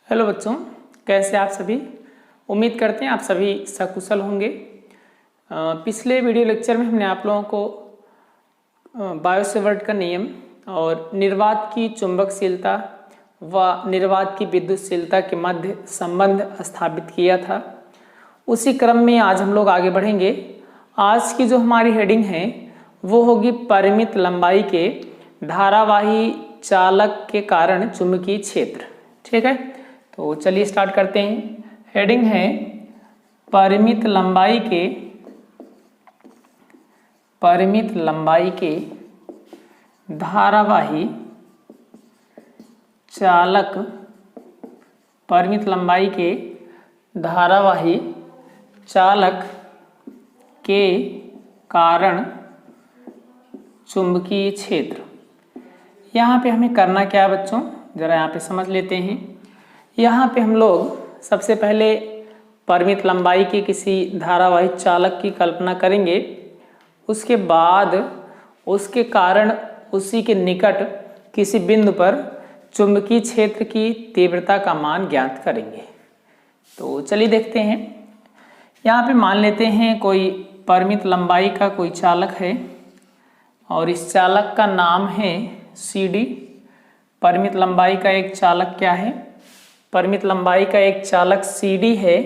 Hello बच्चों, कैसे आप सभी। उम्मीद करते हैं आप सभी सकुशल होंगे। पिछले वीडियो लेक्चर में हमने आप लोगों को बायो-सेवर्ट का नियम और निर्वात की चुंबकशीलता व निर्वात की विद्युतशीलता के मध्य संबंध स्थापित किया था। उसी क्रम में आज हम लोग आगे बढ़ेंगे। आज की जो हमारी हेडिंग है वो होगी परिमित लंबाई के धारावाही चालक के कारण चुंबकीय क्षेत्र। ठीक है, तो चलिए स्टार्ट करते हैं। हेडिंग है परिमित लंबाई के धारावाही चालक, परिमित लंबाई के धारावाही चालक के कारण चुंबकीय क्षेत्र। यहाँ पे हमें करना क्या है बच्चों, जरा यहाँ पे समझ लेते हैं। यहाँ पे हम लोग सबसे पहले परिमित लंबाई के किसी धारावाही चालक की कल्पना करेंगे। उसके बाद उसके कारण उसी के निकट किसी बिंदु पर चुंबकीय क्षेत्र की तीव्रता का मान ज्ञात करेंगे। तो चलिए देखते हैं। यहाँ पे मान लेते हैं कोई परिमित लंबाई का कोई चालक है और इस चालक का नाम है CD। परिमित लंबाई का एक चालक क्या है? परिमित लंबाई का एक चालक CD है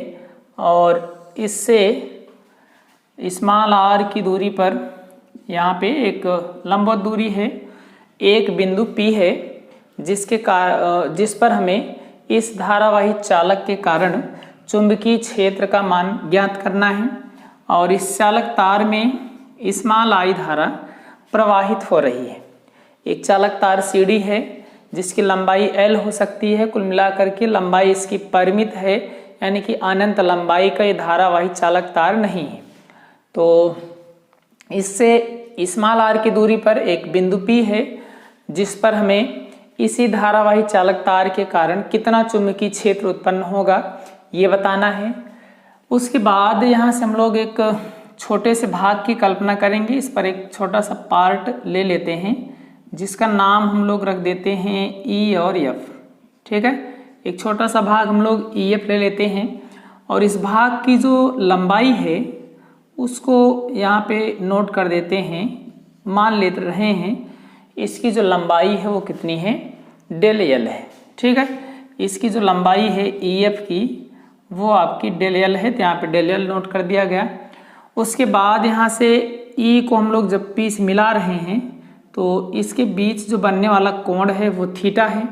और इससे स्मॉल r की दूरी पर यहाँ पे एक लंबवत दूरी है, एक बिंदु P है जिस पर हमें इस धारावाही चालक के कारण चुंबकीय क्षेत्र का मान ज्ञात करना है। और इस चालक तार में स्मॉल I धारा प्रवाहित हो रही है। एक चालक तार CD है जिसकी लंबाई L हो सकती है। कुल मिलाकर के लंबाई इसकी परिमित है, यानी कि अनंत लंबाई का ये धारावाही चालक तार नहीं है। तो इससे स्मॉल r की दूरी पर एक बिंदु P है जिस पर हमें इसी धारावाही चालक तार के कारण कितना चुंबकीय क्षेत्र उत्पन्न होगा ये बताना है। उसके बाद यहाँ से हम लोग एक छोटे से भाग की कल्पना करेंगे। इस पर एक छोटा सा पार्ट ले लेते हैं जिसका नाम हम लोग रख देते हैं E और F। ठीक है, एक छोटा सा भाग हम लोग EF ले लेते हैं और इस भाग की जो लंबाई है उसको यहाँ पे नोट कर देते हैं। मान लेते रहे हैं इसकी जो लंबाई है वो कितनी है, डेल L है। ठीक है, इसकी जो लंबाई है EF की वो आपकी डेल L है, तो यहाँ पे डेल L नोट कर दिया गया। उसके बाद यहाँ से E को हम लोग जब P से मिला रहे हैं तो इसके बीच जो बनने वाला कोण है वो थीटा है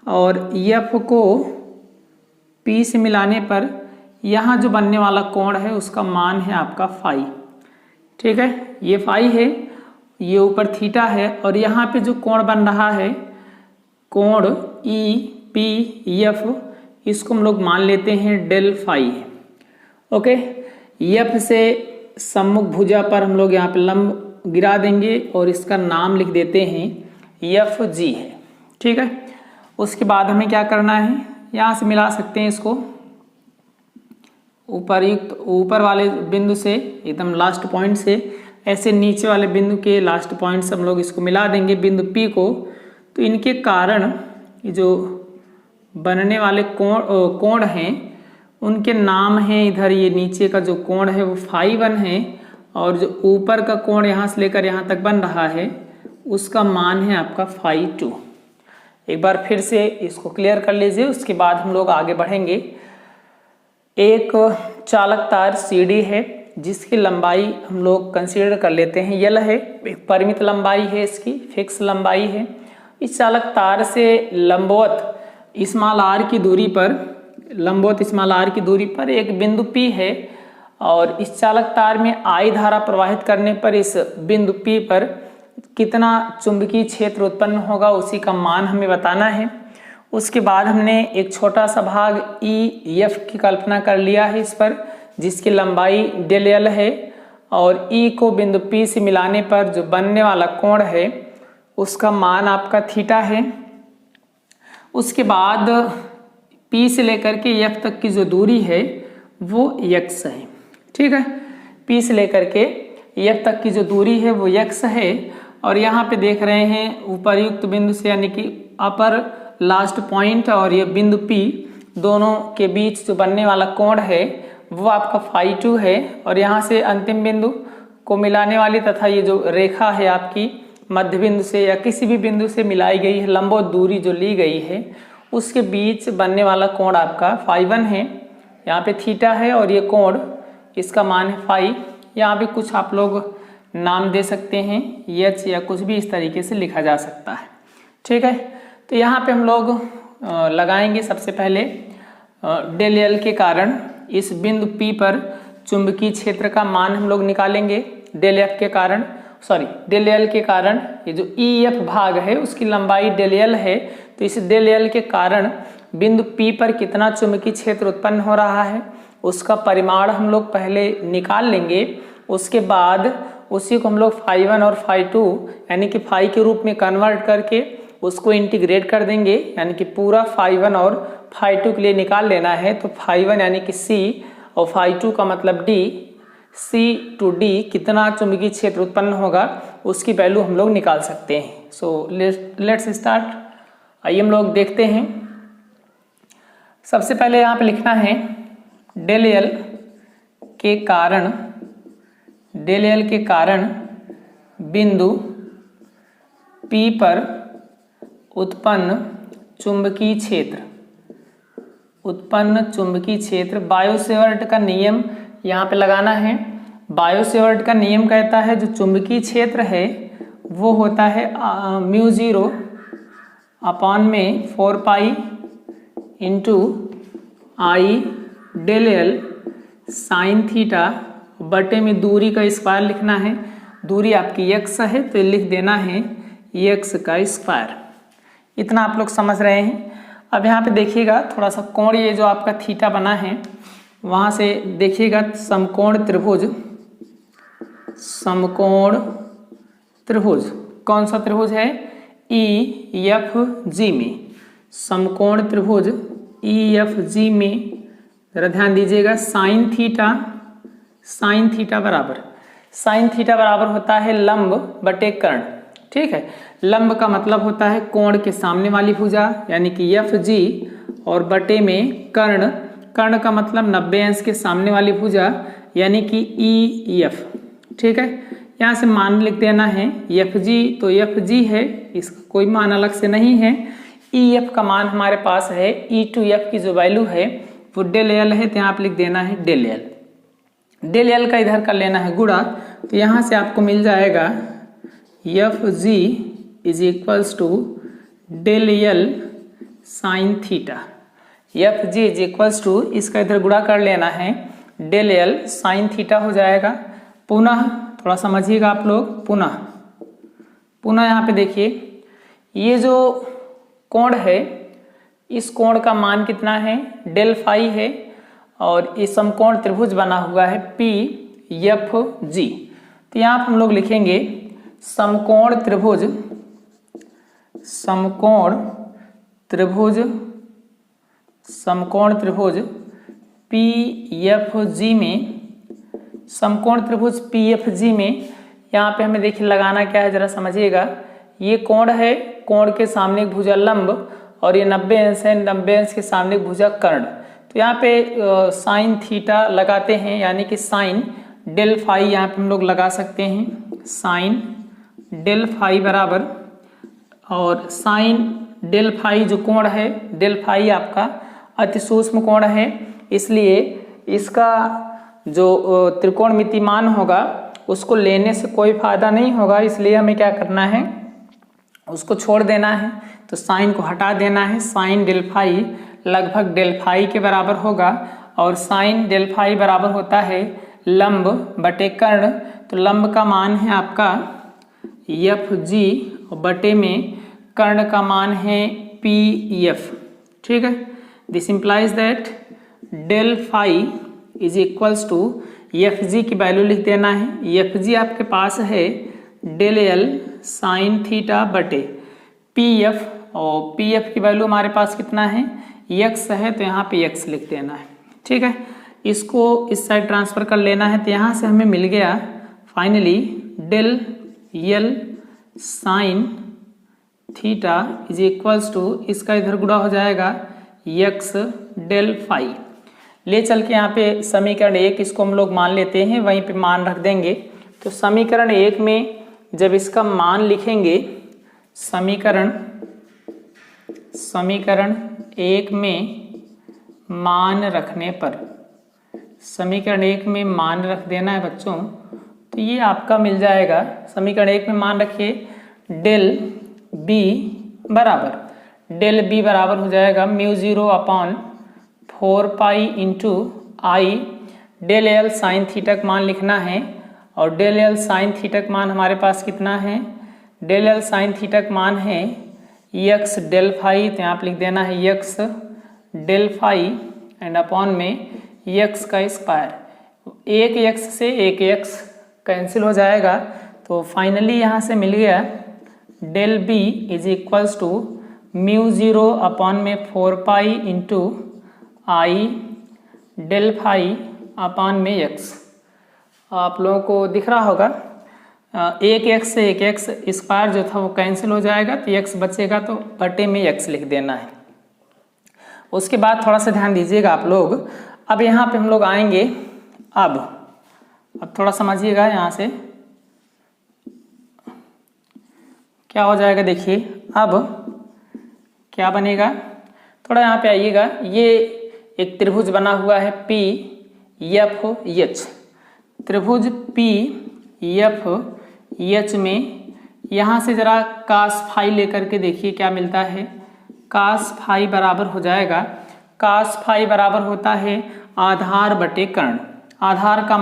और F को P से मिलाने पर यहाँ जो बनने वाला कोण है उसका मान है आपका फाई। ठीक है, ये फाई है, ये ऊपर थीटा है और यहाँ पे जो कोण बन रहा है कोण EPF, इसको हम लोग मान लेते हैं डेल फाई है। ओके, F से सम्मुख भुजा पर हम लोग यहाँ पे लंब गिरा देंगे और इसका नाम लिख देते हैं FG है। ठीक है, उसके बाद हमें क्या करना है, यहाँ से मिला सकते हैं इसको ऊपर वाले बिंदु से, एकदम लास्ट पॉइंट से ऐसे नीचे वाले बिंदु के लास्ट पॉइंट से हम लोग इसको मिला देंगे बिंदु P को। तो इनके कारण जो बनने वाले कोण हैं उनके नाम हैं, इधर ये नीचे का जो कोण है वो फाई 1 है और जो ऊपर का कोण यहाँ से लेकर यहाँ तक बन रहा है उसका मान है आपका फाई 2। एक बार फिर से इसको क्लियर कर लीजिए, उसके बाद हम लोग आगे बढ़ेंगे। एक चालक तार CD है जिसकी लंबाई हम लोग कंसीडर कर लेते हैं L है, एक परिमित लंबाई है, इसकी फिक्स लंबाई है। इस चालक तार से लंबवत स्मॉल r की दूरी पर एक बिंदु P है और इस चालक तार में I धारा प्रवाहित करने पर इस बिंदु P पर कितना चुंबकीय क्षेत्र उत्पन्न होगा उसी का मान हमें बताना है। उसके बाद हमने एक छोटा सा भाग EF की कल्पना कर लिया है इस पर, जिसकी लंबाई डेल L है और E को बिंदु P से मिलाने पर जो बनने वाला कोण है उसका मान आपका थीटा है। उसके बाद P से लेकर के F तक की जो दूरी है वो x है। ठीक है, P से लेकर के F तक की जो दूरी है वो x है और यहाँ पे देख रहे हैं उपर्युक्त बिंदु से, यानी कि अपर लास्ट पॉइंट और ये बिंदु P दोनों के बीच जो बनने वाला कोण है वो आपका फाई 2 है, और यहाँ से अंतिम बिंदु को मिलाने वाली तथा ये जो रेखा है आपकी मध्य बिंदु से या किसी भी बिंदु से मिलाई गई है, लंबवत दूरी जो ली गई है उसके बीच बनने वाला कोण आपका फाई 1 है। यहाँ पे थीटा है और ये कोण इसका मान है फाई। यहाँ पे कुछ आप लोग नाम दे सकते हैं, एच या कुछ भी इस तरीके से लिखा जा सकता है। ठीक है, तो यहाँ पे हम लोग लगाएंगे सबसे पहले डेल एल के कारण इस बिंदु P पर चुंबकीय क्षेत्र का मान हम लोग निकालेंगे। डेल एल के कारण ये जो EF भाग है उसकी लंबाई डेल एल है, तो इस डेल एल के कारण बिंदु P पर कितना चुंबकीय क्षेत्र उत्पन्न हो रहा है उसका परिमाण हम लोग पहले निकाल लेंगे। उसके बाद उसी को हम लोग फाई 1 और फाई 2 यानी कि फाई के रूप में कन्वर्ट करके उसको इंटीग्रेट कर देंगे, यानी कि पूरा फाई 1 और फाई 2 के लिए निकाल लेना है। तो फाई 1 यानी कि C और फाई 2 का मतलब D, C to D कितना चुंबकीय क्षेत्र उत्पन्न होगा उसकी वैल्यू हम लोग निकाल सकते हैं। So let's start. आइए हम लोग देखते हैं। सबसे पहले यहाँ पे लिखना है डेल एल के कारण बिंदु P पर उत्पन्न चुंबकीय क्षेत्र। बायो-सेवर्ट का नियम यहाँ पे लगाना है। बायो-सेवर्ट का नियम कहता है जो चुंबकीय क्षेत्र है वो होता है μ0 अपॉन में 4 pi into I del L sine theta बटे में दूरी का स्क्वायर लिखना है। दूरी आपकी x है तो लिख देना है x का स्क्वायर। इतना आप लोग समझ रहे हैं। अब यहाँ पे देखिएगा थोड़ा सा कोण, ये जो आपका थीटा बना है वहाँ से देखिएगा समकोण त्रिभुज कौन सा त्रिभुज है EFG में, समकोण त्रिभुज EFG में जरा ध्यान दीजिएगा साइन थीटा बराबर होता है लंब बटे कर्ण। ठीक है, लंब का मतलब होता है कोण के सामने वाली भुजा यानी कि FG, और बटे में कर्ण का मतलब 90 अंश के सामने वाली भुजा यानी कि EF। ठीक है, यहाँ से मान लिख देना है FG, तो FG है, इसका कोई मान अलग से नहीं है। EF का मान हमारे पास है, E to F की जो वैल्यू है वो डेल एल है, तो यहाँ पे लिख देना है डेल एल का इधर कर लेना है गुणा, तो यहाँ से आपको मिल जाएगा FG is equals to del L sine theta. FG is equals to, इसका इधर गुणा कर लेना है, डेल एल साइन थीटा हो जाएगा। पुनः थोड़ा समझिएगा आप लोग, पुनः यहाँ पे देखिए ये जो कोण है इस कोण का मान कितना है डेल फाई है, और इस समकोण त्रिभुज बना हुआ है PFG। तो यहाँ पर हम लोग लिखेंगे समकोण त्रिभुज PFG में, समकोण त्रिभुज PFG में यहाँ पे हमें देखिए लगाना क्या है जरा समझिएगा। ये कोण है, कोण के सामने एक भुजा लंब, और ये 90 अंश है, 90 अंश के सामने एक भुजा कर्ण। तो यहाँ पे साइन थीटा लगाते हैं यानी कि साइन डेल फाई यहाँ पे हम लोग लगा सकते हैं, साइन डेल फाई बराबर, और साइन डेल फाई जो कोण है, डेल फाई आपका अति सूक्ष्म कोण है, इसलिए इसका जो त्रिकोणमिति मान होगा उसको लेने से कोई फायदा नहीं होगा, इसलिए हमें क्या करना है उसको छोड़ देना है। तो साइन को हटा देना है, साइन डेल फाई लगभग डेल फाई के बराबर होगा, और साइन डेल फाई बराबर होता है लंब बटे कर्ण। तो लंब का मान है आपका FG और बटे में कर्ण का मान है PF। ठीक है, this implies that del phi is equals to FG की वैल्यू लिख देना है। FG आपके पास है डेल एल साइन थीटा बटे PF, और PF की वैल्यू हमारे पास कितना है x है, तो यहाँ पे x लिख देना है। ठीक है, इसको इस साइड ट्रांसफर कर लेना है, तो यहाँ से हमें मिल गया finally del L sine theta is equals to, इसका इधर गुणा हो जाएगा यक्स डेल फाई। ले चल के यहाँ पे समीकरण 1 इसको हम लोग मान लेते हैं, वहीं पे मान रख देंगे। तो समीकरण 1 में जब इसका मान लिखेंगे, समीकरण 1 में मान रखने पर, समीकरण 1 में मान रख देना है बच्चों, तो ये आपका मिल जाएगा। समीकरण 1 में मान रखिए डेल बी बराबर हो जाएगा μ0 upon 4 pi into I. Del L sine theta का मान लिखना है, और डेल एल साइन थीटा का मान हमारे पास कितना है, डेल एल साइन थीटा का मान है यक्स डेल फाई। तो यहाँ पर लिख देना है x del phi and upon में यक्स का स्क्वायर। एक यक्स से एक यक्स कैंसिल हो जाएगा, तो फाइनली यहाँ से मिल गया del B is equals to μ0 upon में 4 pi into I del phi upon में यक्स। आप लोगों को दिख रहा होगा, एक एक्स से एक एक्स स्क्वायर जो था वो कैंसिल हो जाएगा, तो यक्स बचेगा, तो बटे में यक्स लिख देना है। उसके बाद थोड़ा सा ध्यान दीजिएगा आप लोग। अब यहाँ पे हम लोग आएंगे, अब थोड़ा समझिएगा यहाँ से क्या हो जाएगा। देखिए अब क्या बनेगा, थोड़ा यहाँ पे आइएगा। ये एक त्रिभुज बना हुआ है पी एफ एच, त्रिभुज पी एफ एच में यहाँ से जरा कास फाई लेकर के देखिए क्या मिलता है। कास फाई बराबर हो जाएगा, कास फाई बराबर होता है आधार बटे कर्ण। आधार का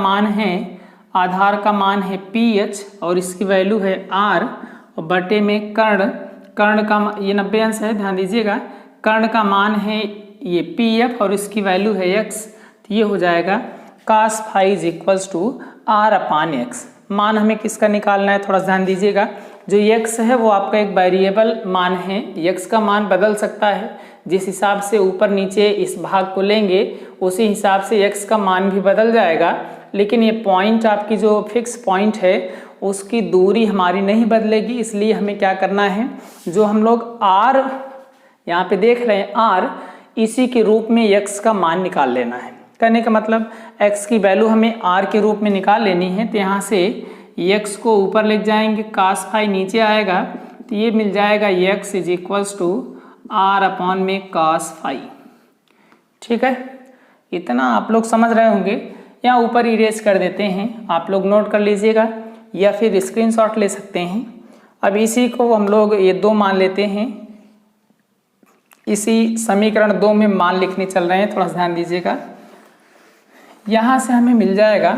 मान है पी एच और इसकी वैल्यू है आर, और बटे में कर्ण का ये 90 अंश है, ध्यान दीजिएगा। कर्ण का मान है ये पी एफ और इसकी वैल्यू है एक्स, तो ये हो जाएगा cos phi is equals to r upon x. मान हमें किसका निकालना है, थोड़ा ध्यान दीजिएगा। जो यक्स है वो आपका एक वेरिएबल मान है, यक्स का मान बदल सकता है। जिस हिसाब से ऊपर नीचे इस भाग को लेंगे उसी हिसाब से यक्स का मान भी बदल जाएगा, लेकिन ये पॉइंट आपकी जो फिक्स पॉइंट है उसकी दूरी हमारी नहीं बदलेगी। इसलिए हमें क्या करना है, जो हम लोग आर यहाँ पे देख रहे हैं आर, इसी के रूप में यक्स का मान निकाल लेना है। कहने का मतलब एक्स की वैल्यू हमें आर के रूप में निकाल लेनी है। तो यहाँ से यक्स को ऊपर ले जाएंगे, कास फाई नीचे आएगा, तो ये मिल जाएगा x is equals to r upon में कास फाई। ठीक है, इतना आप लोग समझ रहे होंगे। यहाँ ऊपर इरेज कर देते हैं, आप लोग नोट कर लीजिएगा या फिर स्क्रीनशॉट ले सकते हैं। अब इसी को हम लोग ये 2 मान लेते हैं, इसी समीकरण 2 में मान लिखने चल रहे हैं, थोड़ा ध्यान दीजिएगा। यहाँ से हमें मिल जाएगा,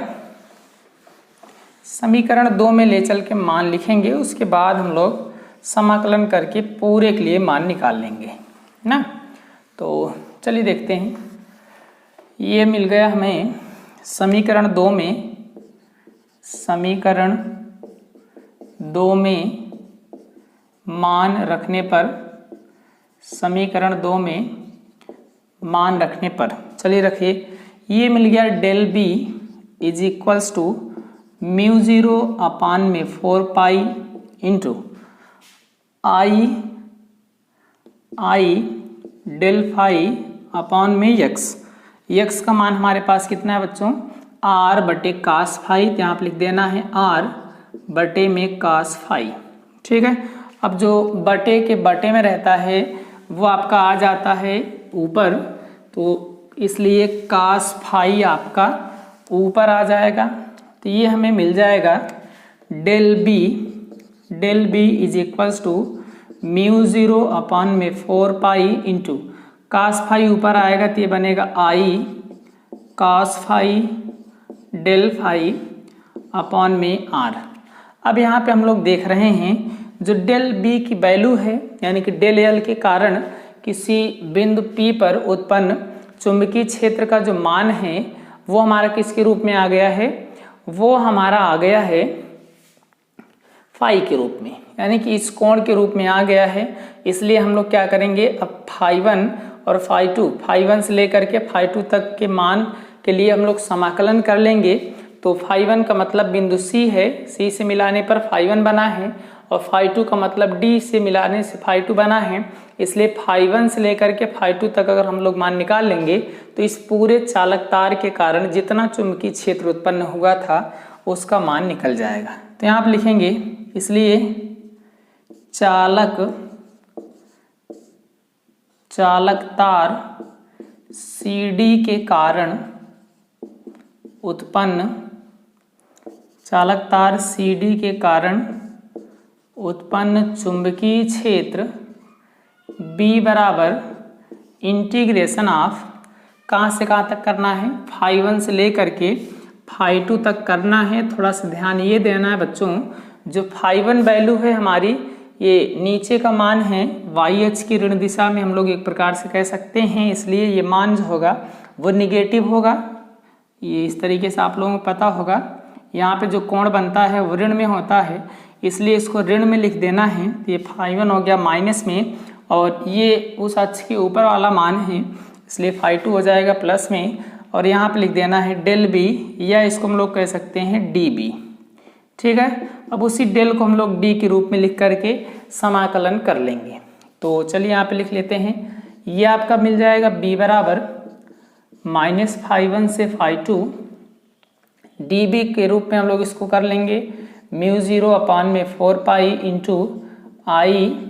समीकरण 2 में ले चल के मान लिखेंगे, उसके बाद हम लोग समाकलन करके पूरे के लिए मान निकाल लेंगे ना। तो चलिए देखते हैं, ये मिल गया हमें समीकरण 2 में, समीकरण 2 में मान रखने पर, समीकरण 2 में मान रखने पर, चलिए रखिए, ये मिल गया del B is equals to μ0 upon में 4 pi into I del phi upon में यक्स का मान हमारे पास कितना है बच्चों, आर बटे कास फाई। तो यहाँ पर लिख देना है आर बटे में कास फाई। ठीक है, अब जो बटे के बटे में रहता है वो आपका आ जाता है ऊपर, तो इसलिए कास फाई आपका ऊपर आ जाएगा। तो ये हमें मिल जाएगा del B is equals to μ0 upon में 4 पाई इंटू कास फाई ऊपर आएगा, तो ये बनेगा आई कास फाई डेल फाई अपान में आर। अब यहाँ पे हम लोग देख रहे हैं जो डेल बी की वैल्यू है, यानी कि डेल एल के कारण किसी बिंदु P पर उत्पन्न चुंबकीय क्षेत्र का जो मान है वो हमारा किसके रूप में आ गया है, वो हमारा आ गया है फाई के रूप में, यानी कि इस कोण के रूप में आ गया है। इसलिए हम लोग क्या करेंगे, अब फाई 1 और फाई 2, फाई 1 से लेकर के फाई 2 तक के मान के लिए हम लोग समाकलन कर लेंगे। तो फाई 1 का मतलब बिंदु C है, C से मिलाने पर फाई 1 बना है, और φ2 का मतलब d से मिलाने से φ2 बना है, इसलिए φ1 से लेकर के φ2 तक अगर हम लोग मान निकाल लेंगे तो इस पूरे चालक तार के कारण जितना चुंबकीय क्षेत्र उत्पन्न हुआ था उसका मान निकल जाएगा। तो यहाँ आप लिखेंगे, इसलिए चालक तार CD के कारण उत्पन्न चुंबकीय क्षेत्र B बराबर इंटीग्रेशन ऑफ, कहाँ से कहाँ तक करना है, φ1 से लेकर के φ2 तक करना है। थोड़ा सा ध्यान ये देना है बच्चों, जो φ1 वैल्यू है हमारी, ये नीचे का मान है, y अक्ष की ऋण दिशा में हम लोग एक प्रकार से कह सकते हैं, इसलिए ये मान जो होगा वो निगेटिव होगा। ये इस तरीके से आप लोगों को पता होगा, यहाँ पे जो कोण बनता है वो ऋण में होता है, इसलिए इसको ऋण में लिख देना है। तो ये φ1 हो गया माइनस में, और ये उस अक्ष के ऊपर वाला मान है, इसलिए φ2 हो जाएगा प्लस में, और यहाँ पे लिख देना है डेल बी, या इसको हम लोग कह सकते हैं dB। ठीक है, अब उसी डेल को हम लोग d के रूप में लिख करके समाकलन कर लेंगे। तो चलिए यहाँ पे लिख लेते हैं, ये आपका मिल जाएगा b बराबर -φ1 से φ2 dB के रूप में हम लोग इसको कर लेंगे, μ0 अपान में 4 पाई इंटू आई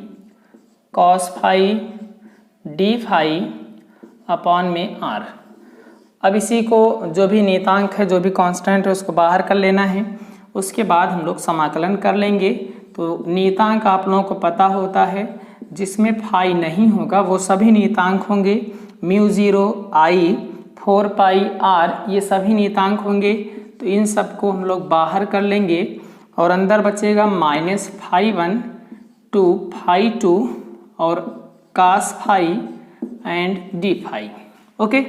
cos phi D phi upon में r। अब इसी को जो भी नियतांक है, जो भी कांस्टेंट है, उसको बाहर कर लेना है, उसके बाद हम लोग समाकलन कर लेंगे। तो नियतांक आप लोगों को पता होता है, जिसमें फाई नहीं होगा वो सभी नियतांक होंगे, μ0 आई 4 पाई r, ये सभी नियतांक होंगे। तो इन सबको हम लोग बाहर कर लेंगे और अंदर बचेगा -φ1 टू φ2 और cos phi and d phi. Okay,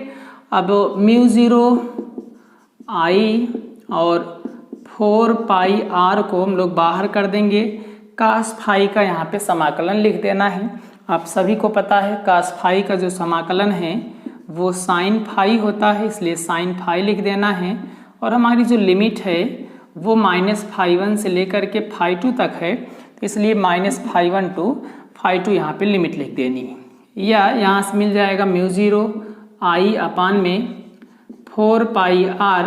अब μ0 आई और 4 पाई r को हम लोग बाहर कर देंगे, cos फाई का यहाँ पे समाकलन लिख देना है। आप सभी को पता है cos फाई का जो समाकलन है वो sin फाई होता है, इसलिए sin फाई लिख देना है। और हमारी जो लिमिट है वो -φ1 से लेकर के φ2 तक है, इसलिए -φ1 टू φ2 यहाँ पे लिमिट लिख देनी है, या यहाँ से मिल जाएगा μ0 आई अपान में 4 पाई r।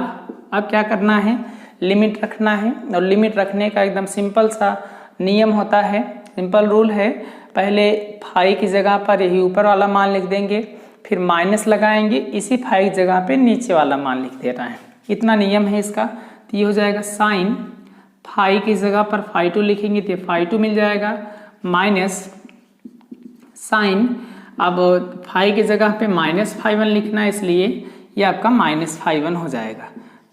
अब क्या करना है, लिमिट रखना है, और लिमिट रखने का एकदम सिंपल सा नियम होता है, सिंपल रूल है। पहले फाई की जगह पर यही ऊपर वाला मान लिख देंगे, फिर माइनस लगाएंगे, इसी फाई की जगह पे नीचे वाला मान लिख देना है, इतना नियम है इसका। तो ये हो जाएगा साइन फाई की जगह पर φ2 लिखेंगे तो φ2 मिल जाएगा, माइनस साइन, अब फाई की जगह पे -φ1 लिखना है, इसलिए ये आपका -φ1 हो जाएगा।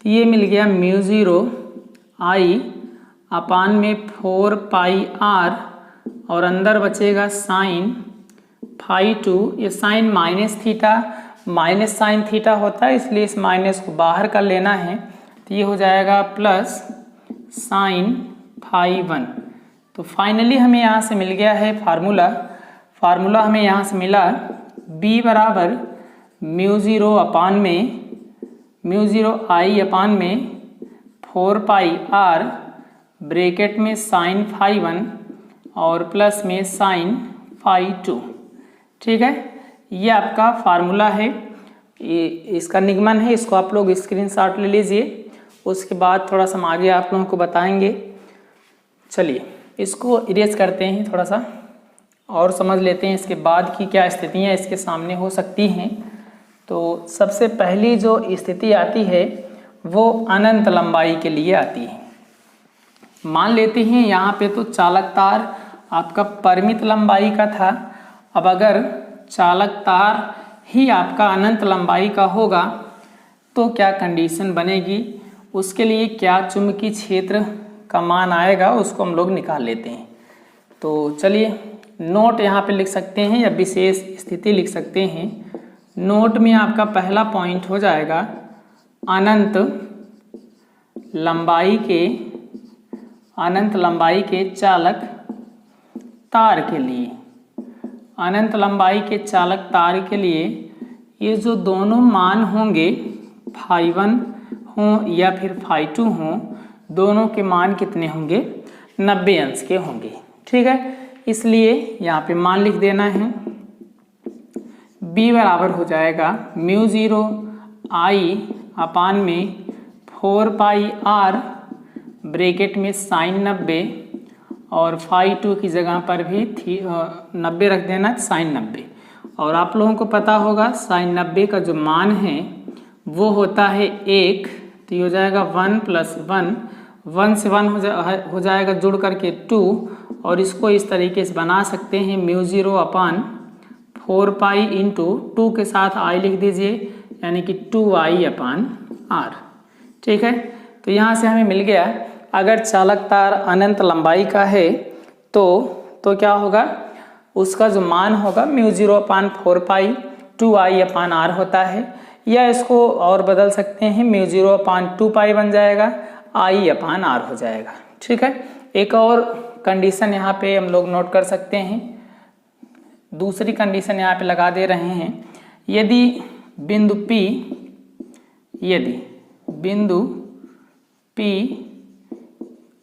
तो ये मिल गया μ0 आई अपान में 4 पाई r, और अंदर बचेगा साइन φ2, ये साइन माइनस साइन थीटा होता है, इसलिए इस माइनस को बाहर कर लेना है। तो ये हो जाएगा प्लस साइन φ1। तो फाइनली हमें यहाँ से मिल गया है फार्मूला हमें यहाँ से मिला b बराबर μ0 आई अपान में 4 पाई r ब्रैकेट में साइन φ1 और प्लस में साइन φ2। ठीक है, ये आपका फार्मूला है, ये इसका निगमन है, इसको आप लोग स्क्रीनशॉट ले लीजिए। उसके बाद थोड़ा सा हम आगे आप लोगों को बताएंगे। चलिए इसको इरेज करते हैं, थोड़ा सा और समझ लेते हैं इसके बाद की क्या स्थितियाँ इसके सामने हो सकती हैं। तो सबसे पहली जो स्थिति आती है वो अनंत लंबाई के लिए आती है। मान लेते हैं यहाँ पे तो चालक तार आपका परिमित लंबाई का था। अब अगर चालक तार ही आपका अनंत लंबाई का होगा तो क्या कंडीशन बनेगी, उसके लिए क्या चुंबकीय क्षेत्र का मान आएगा, उसको हम लोग निकाल लेते हैं। तो चलिए नोट यहाँ पे लिख सकते हैं या विशेष स्थिति लिख सकते हैं। नोट में आपका पहला पॉइंट हो जाएगा अनंत लंबाई के चालक तार के लिए। अनंत लंबाई के चालक तार के लिए ये जो दोनों मान होंगे φ1 हों या फिर φ2 हों, दोनों के मान कितने होंगे, 90 अंश के होंगे। ठीक है, इसलिए यहाँ पे मान लिख देना है B बराबर हो जाएगा म्यू 0 I अपान में 4 पाई R ब्रैकेट में साइन 90 और फाई 2 की जगह पर भी 90 रख देना, साइन 90। और आप लोगों को पता होगा साइन 90 का जो मान है वो होता है 1, तो ये हो जाएगा 1 + 1, 1 से 1 हो जाएगा जुड़ करके 2, और इसको इस तरीके से बना सकते हैं म्यू 0 अपान 4 पाई इंटू 2 के साथ I लिख दीजिए, यानी कि 2I अपान R। ठीक है, तो यहाँ से हमें मिल गया अगर चालक तार अनंत लंबाई का है तो क्या होगा, उसका जो मान होगा म्यू 0 अपान 4 पाई 2I अपान R होता है, या इसको और बदल सकते हैं म्यू 0 अपान 2 पाई बन जाएगा, I अपान R हो जाएगा। ठीक है, एक और कंडीशन यहाँ पे हम लोग नोट कर सकते हैं, दूसरी कंडीशन यहाँ पे लगा दे रहे हैं। यदि बिंदु P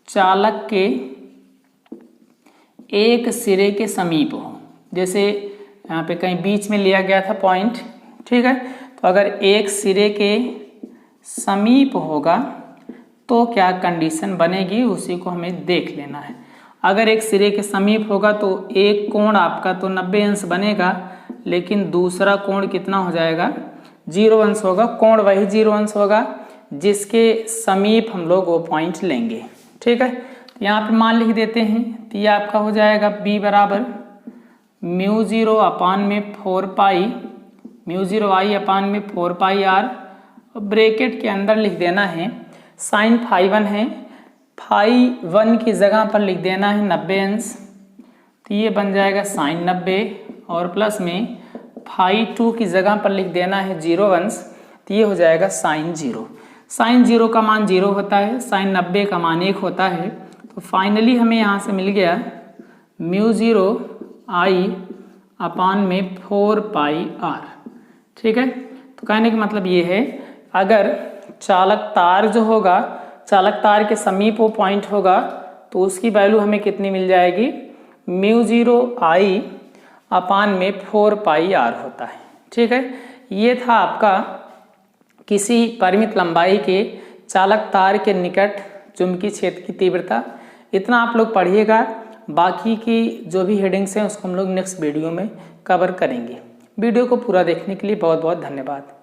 चालक के एक सिरे के समीप हो, जैसे यहाँ पे कहीं बीच में लिया गया था पॉइंट, ठीक है, तो अगर एक सिरे के समीप होगा तो क्या कंडीशन बनेगी उसी को हमें देख लेना है। अगर एक सिरे के समीप होगा तो एक कोण आपका तो 90 अंश बनेगा, लेकिन दूसरा कोण कितना हो जाएगा, 0 अंश होगा। कोण वही 0 अंश होगा जिसके समीप हम लोग वो पॉइंट लेंगे। ठीक है, तो यहाँ पे मान लिख देते हैं, तो ये आपका हो जाएगा B बराबर म्यू 0 अपान में 4 पाई म्यू 0 I अपान में 4 पाई R, और ब्रैकेट के अंदर लिख देना है साइन फाई 1 है, फाई 1 की जगह पर लिख देना है 90 अंश, तो ये बन जाएगा साइन 90, और प्लस में फाई 2 की जगह पर लिख देना है 0 अंश, तो ये हो जाएगा साइन 0। साइन 0 का मान 0 होता है, साइन 90 का मान 1 होता है, तो फाइनली हमें यहाँ से मिल गया म्यू 0 I अपान में 4 पाई R। ठीक है, तो कहने का मतलब ये है अगर चालक तार जो होगा, चालक तार के समीप वो पॉइंट होगा तो उसकी वैल्यू हमें कितनी मिल जाएगी, म्यू 0 I अपान में 4 पाई R होता है। ठीक है, ये था आपका किसी परिमित लंबाई के चालक तार के निकट चुंबकीय क्षेत्र की तीव्रता। इतना आप लोग पढ़िएगा, बाकी की जो भी हेडिंग्स हैं उसको हम लोग नेक्स्ट वीडियो में कवर करेंगे। वीडियो को पूरा देखने के लिए बहुत बहुत धन्यवाद।